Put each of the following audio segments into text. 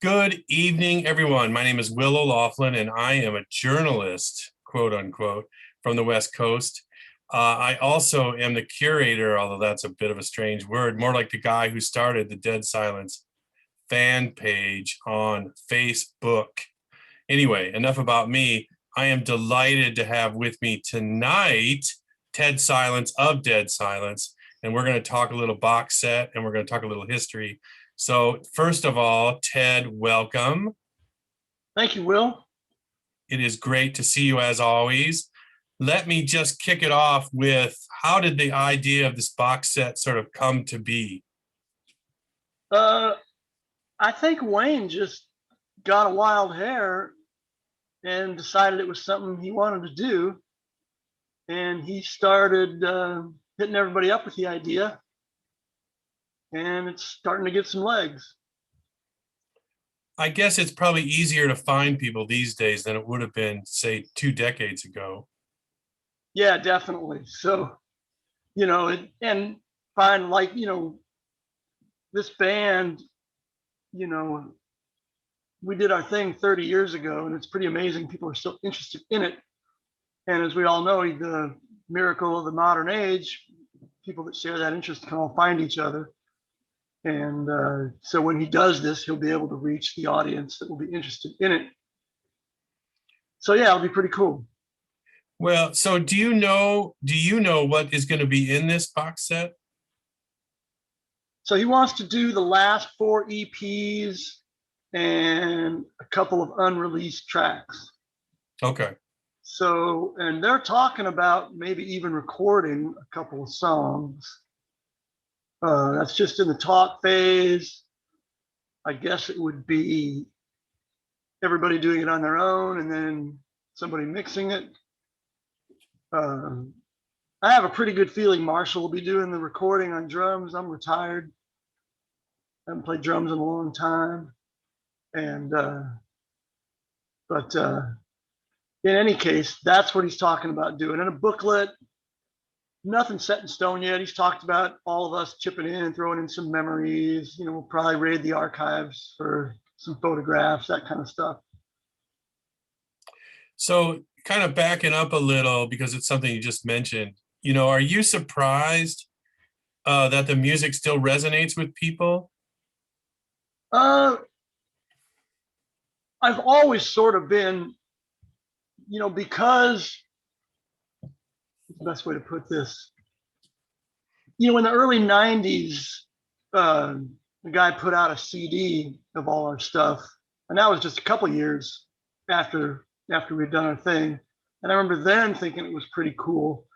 Good evening, everyone. My name is Will O'Loughlin, and I am a journalist, quote unquote, from the West Coast. I also am the curator, although that's a bit of a strange word, more like the guy who started the Dead Silence fan page on Facebook. Anyway, enough about me. I am delighted to have with me tonight Ted Silence of Dead Silence, and we're going to talk a little box set and we're going to talk a little history. So first of all, Ted, welcome. Thank you, Will. It is great to see you as always. Let me just kick it off with, how did the idea of this box set sort of come to be? I think Wayne just got a wild hair and decided it was something he wanted to do. And he started hitting everybody up with the idea. And it's starting to get some legs. I guess it's probably easier to find people these days than it would have been, say, 2 decades ago. Yeah, definitely. So, and find this band, we did our thing 30 years ago, and it's pretty amazing. People are still interested in it. And as we all know, the miracle of the modern age, people that share that interest can all find each other. And so when he does this, he'll be able to reach the audience that will be interested in it. So yeah, it'll be pretty cool. Well, so do you know what is going to be in this box set? So he wants to do the last 4 EPs and a couple of unreleased tracks. Okay. So, and they're talking about maybe even recording a couple of songs. That's just in the talk phase. I guess it would be everybody doing it on their own and then somebody mixing it. I have a pretty good feeling Marshall will be doing the recording on drums. I'm retired. I haven't played drums in a long time. And, but in any case, that's what he's talking about doing. And a booklet, nothing set in stone yet. He's talked about all of us chipping in and throwing in some memories. We'll probably raid the archives for some photographs, that kind of stuff. So kind of backing up a little, because it's something you just mentioned, are you surprised that the music still resonates with people? I've always sort of been, because what's the best way to put this? In the early 90s, the guy put out a CD of all our stuff. And that was just a couple years after we'd done our thing. And I remember then thinking it was pretty cool.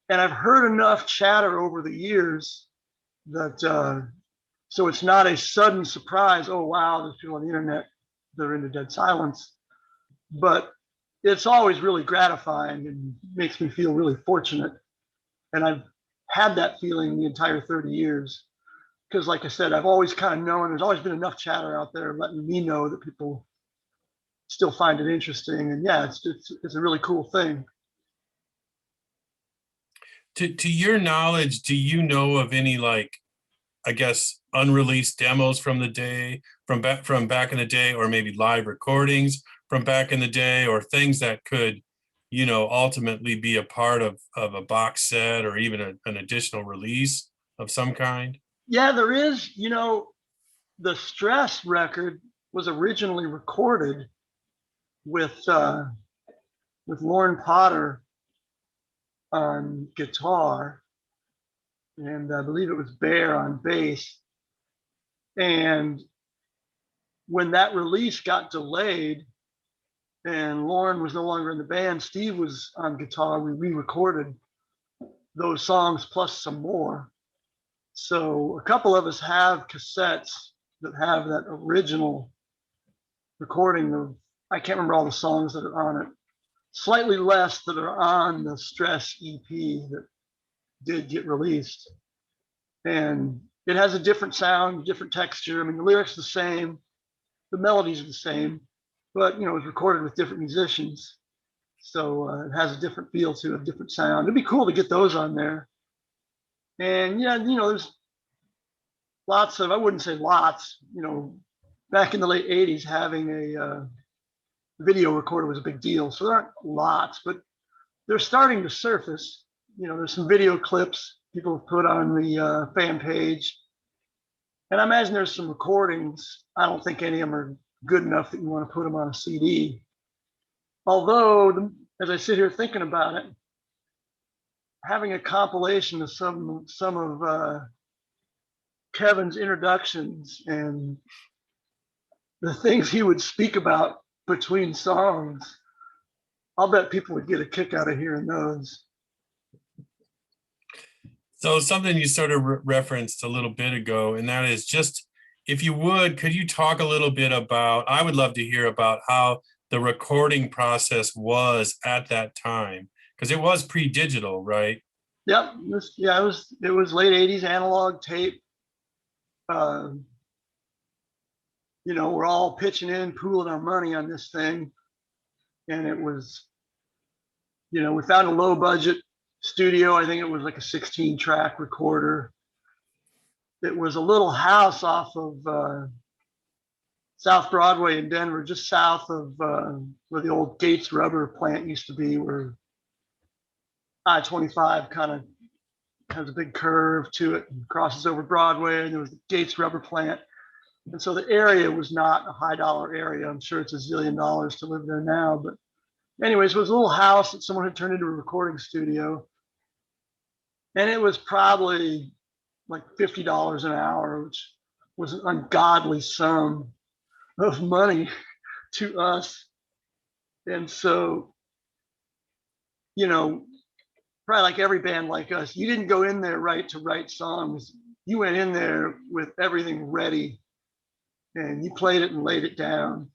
And I've heard enough chatter over the years that, so it's not a sudden surprise. Oh, wow, there's people on the internet that are into Dead Silence. But it's always really gratifying and makes me feel really fortunate. And I've had that feeling the entire 30 years. Because like I said, I've always kind of known there's always been enough chatter out there letting me know that people still find it interesting. And yeah, it's a really cool thing. To your knowledge, do you know of any, I guess, unreleased demos from the day, from back in the day, or maybe live recordings from back in the day, or things that could, ultimately be a part of a box set or even an additional release of some kind? Yeah, there is. The Stress record was originally recorded with Lauren Potter on guitar, and I believe it was Bear on bass. And when that release got delayed and Lauren was no longer in the band, Steve was on guitar. We re-recorded those songs plus some more. So a couple of us have cassettes that have that original recording of, I can't remember all the songs that are on it, slightly less that are on the Stress EP that did get released. And it has a different sound, different texture. I mean, the lyrics are the same, the melodies are the same, but it was recorded with different musicians. So it has a different feel to it, a different sound. It'd be cool to get those on there. And yeah, there's lots of, I wouldn't say lots, back in the late 80s, having a video recorder was a big deal. So there aren't lots, but they're starting to surface. There's some video clips people have put on the fan page. And I imagine there's some recordings. I don't think any of them are good enough that you want to put them on a CD. Although, as I sit here thinking about it, having a compilation of some of Kevin's introductions and the things he would speak about between songs, I'll bet people would get a kick out of hearing those. So something you sort of referenced a little bit ago, and that is just, if you would, could you talk a little bit about, I would love to hear about how the recording process was at that time, because it was pre-digital, right? Yep. It was late 80s analog tape. We're all pitching in, pooling our money on this thing. And it was, we found a low budget studio. I think it was like a 16 track recorder. It was a little house off of South Broadway in Denver, just south of where the old Gates rubber plant used to be, where I-25 kind of has a big curve to it and crosses over Broadway, and there was the Gates rubber plant. And so the area was not a high dollar area. I'm sure it's $1 zillion to live there now. But anyways, it was a little house that someone had turned into a recording studio. And it was probably like $50 an hour, which was an ungodly sum of money to us. And so, probably like every band like us, you didn't go in there to write songs. You went in there with everything ready and you played it and laid it down.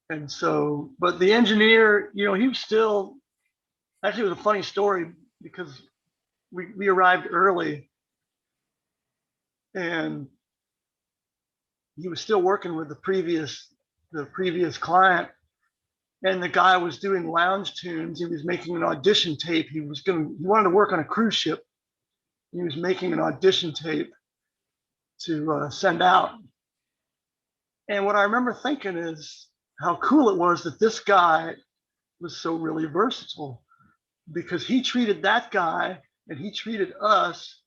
And so, but the engineer, he was still, actually it was a funny story because we arrived early and he was still working with the previous client. And the guy was doing lounge tunes. He was making an audition tape. He wanted to work on a cruise ship. He was making an audition tape to send out. And what I remember thinking is how cool it was that this guy was so really versatile, because he treated that guy and he treated us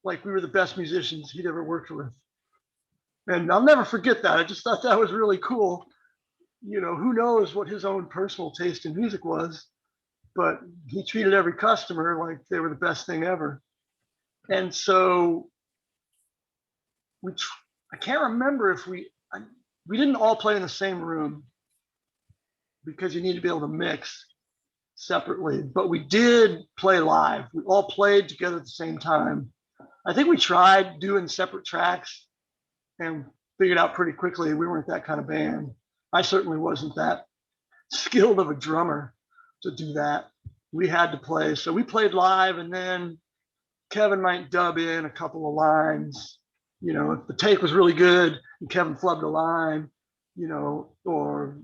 like we were the best musicians he'd ever worked with. And I'll never forget that. I just thought that was really cool. Who knows what his own personal taste in music was, but he treated every customer like they were the best thing ever. And so I can't remember if we didn't all play in the same room because you need to be able to mix separately, but we did play live. We all played together at the same time. I think we tried doing separate tracks and figured out pretty quickly we weren't that kind of band. I certainly wasn't that skilled of a drummer to do that. We had to play. So we played live, and then Kevin might dub in a couple of lines. If the take was really good and Kevin flubbed a line, or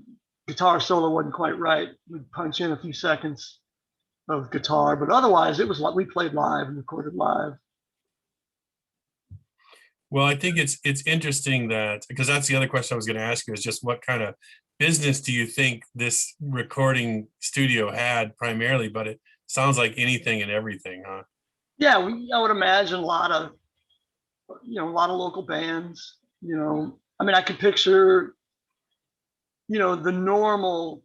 guitar solo wasn't quite right, we'd punch in a few seconds of guitar. But otherwise, it was like we played live and recorded live. Well, I think it's interesting that, because that's the other question I was going to ask you, is just what kind of business do you think this recording studio had primarily? But it sounds like anything and everything, huh? Yeah, I would imagine a lot of local bands. I could picture, the normal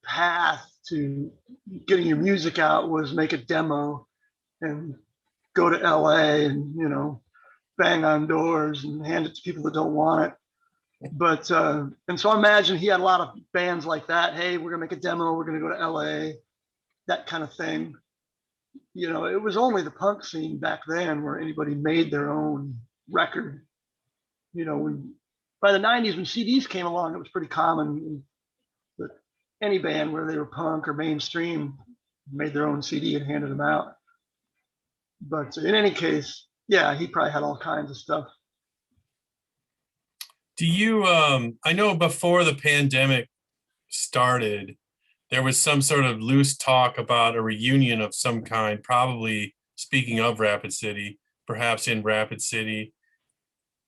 path to getting your music out was make a demo and go to LA and, bang on doors and hand it to people that don't want it. But, and so I imagine he had a lot of bands like that. Hey, we're gonna make a demo, we're gonna go to LA, that kind of thing. It was only the punk scene back then where anybody made their own record. By the 90s, when CDs came along, it was pretty common that any band, whether they were punk or mainstream, made their own CD and handed them out. But in any case, yeah, he probably had all kinds of stuff. Do you, I know before the pandemic started, there was some sort of loose talk about a reunion of some kind, probably speaking of Rapid City, perhaps in Rapid City.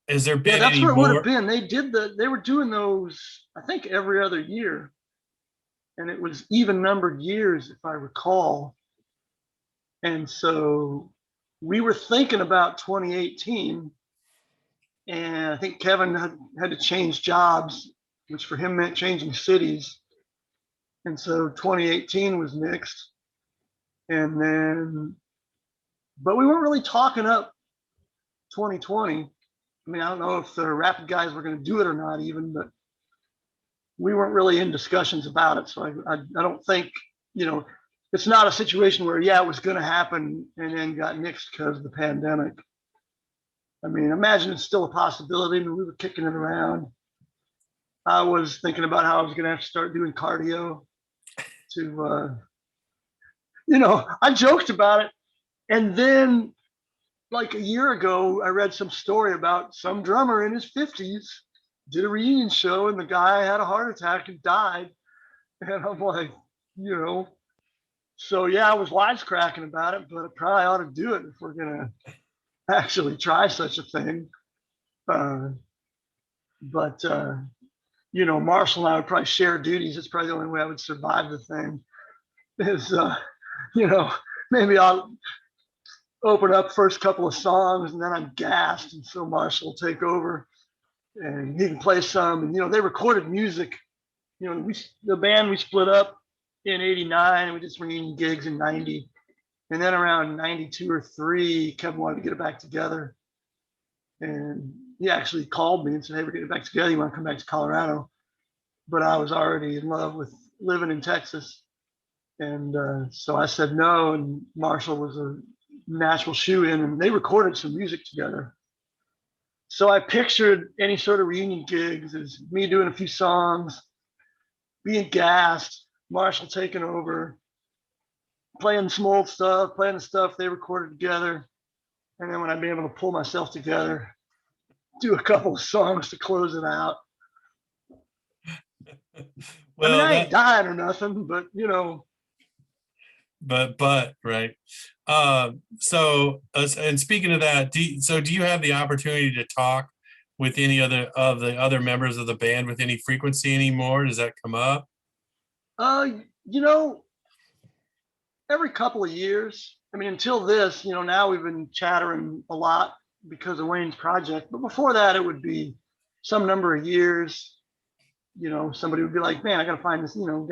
Has there Yeah, been that's any what it would have more? been. They were doing those, I think, every other year. And it was even numbered years, if I recall. And so we were thinking about 2018. And I think Kevin had to change jobs, which for him meant changing cities. And so 2018 was mixed. And then, but we weren't really talking up 2020. I mean, I don't know if the Rapid guys were going to do it or not, even, but we weren't really in discussions about it. So I don't think, you know, it's not a situation where, yeah, it was going to happen and then got nixed because of the pandemic. I mean, imagine it's still a possibility. I mean, we were kicking it around. I was thinking about how I was going to have to start doing cardio to, I joked about it. And then, like a year ago, I read some story about some drummer in his 50s did a reunion show and the guy had a heart attack and died. And I'm like, you know, so yeah, I was wisecracking about it, but I probably ought to do it if we're going to actually try such a thing. Uh, but Marshall and I would probably share duties. It's probably the only way I would survive the thing is, you know, maybe I'll open up first couple of songs and then I'm gassed. And so Marshall will take over and he can play some. And, they recorded music. The band, we split up in 89 and we did some reunion gigs in 90. And then around 92 or 3, Kevin wanted to get it back together. And he actually called me and said, hey, we're getting back together. You want to come back to Colorado? But I was already in love with living in Texas. And so I said no. And Marshall was a natural shoe in, and they recorded some music together. So I pictured any sort of reunion gigs as me doing a few songs, being gassed, Marshall taking over, playing some old stuff, playing the stuff they recorded together. And then when I'd be able to pull myself together, do a couple of songs to close it out. I mean, Well, I ain't dying or nothing, but but right. And speaking of that, do you have the opportunity to talk with any other of the other members of the band with any frequency anymore? Does that come up? uh, you know, every couple of years. I mean, until this, now we've been chattering a lot because of Wayne's project. But before that, it would be some number of years. Somebody would be like, "Man, I got to find this. I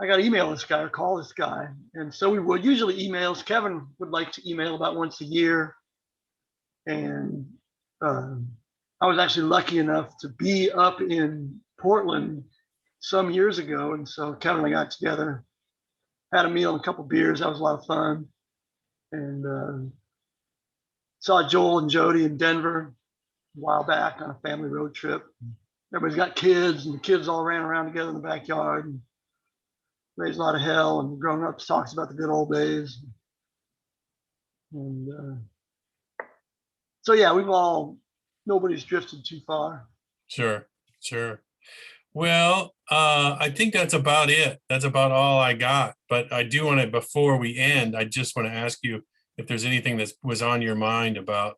got to email this guy or call this guy." And so we would usually emails. Kevin would like to email about once a year, and I was actually lucky enough to be up in Portland some years ago, and so Kevin and I got together, had a meal and a couple of beers. That was a lot of fun. And saw Joel and Jody in Denver a while back on a family road trip. Everybody's got kids, and the kids all ran around together in the backyard and raised a lot of hell. And grown ups talks about the good old days. And so yeah, nobody's drifted too far. Sure, sure. Well, I think that's about it. That's about all I got. But I do want to, before we end, I just want to ask you if there's anything that was on your mind about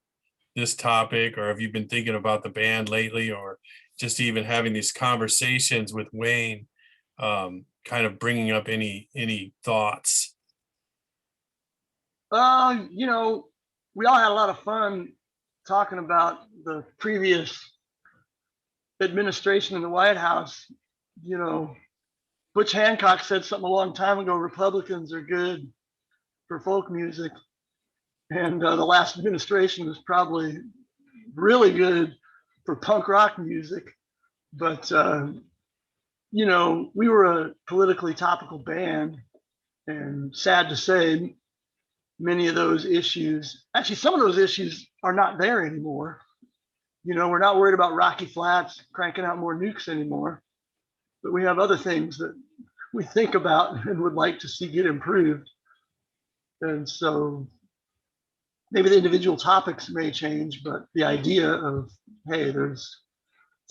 this topic, or have you been thinking about the band lately, or just even having these conversations with Wayne, kind of bringing up any thoughts? We all had a lot of fun talking about the previous administration in the White House. Butch Hancock said something a long time ago: Republicans are good for folk music, and the last administration was probably really good for punk rock music. But we were a politically topical band, and sad to say, many of those issues, actually, some of those issues are not there anymore. We're not worried about Rocky Flats cranking out more nukes anymore, but we have other things that we think about and would like to see get improved. And so maybe the individual topics may change, but the idea of, hey, there's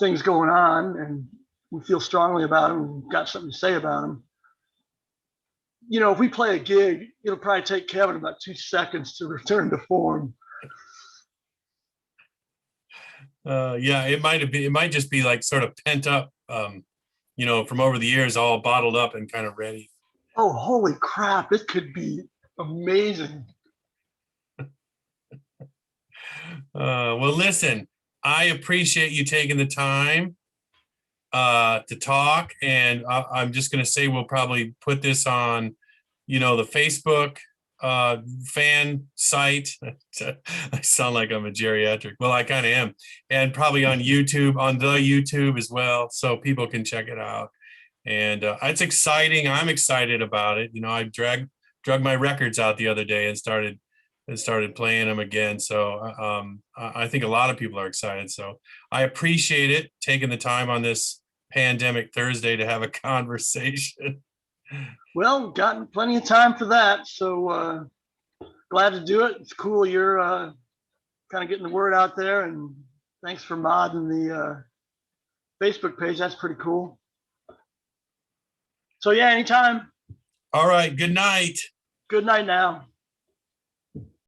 things going on and we feel strongly about them, we've got something to say about them. If we play a gig, it'll probably take Kevin about 2 seconds to return to form. Yeah, it might just be like sort of pent up, from over the years, all bottled up and kind of ready. Oh, holy crap. It could be amazing. Well, listen, I appreciate you taking the time to talk, and I'm just going to say we'll probably put this on, the Facebook fan site. I sound like I'm a geriatric. Well, I kind of am, and probably on YouTube, on the YouTube as well, so people can check it out. And it's exciting. I'm excited about it. I drug my records out the other day and started playing them again. So I think a lot of people are excited. So I appreciate it, taking the time on this pandemic Thursday to have a conversation. Well, gotten plenty of time for that. So glad to do it. It's cool you're kind of getting the word out there. And thanks for modding the Facebook page. That's pretty cool. So yeah, anytime. All right. Good night. Good night now.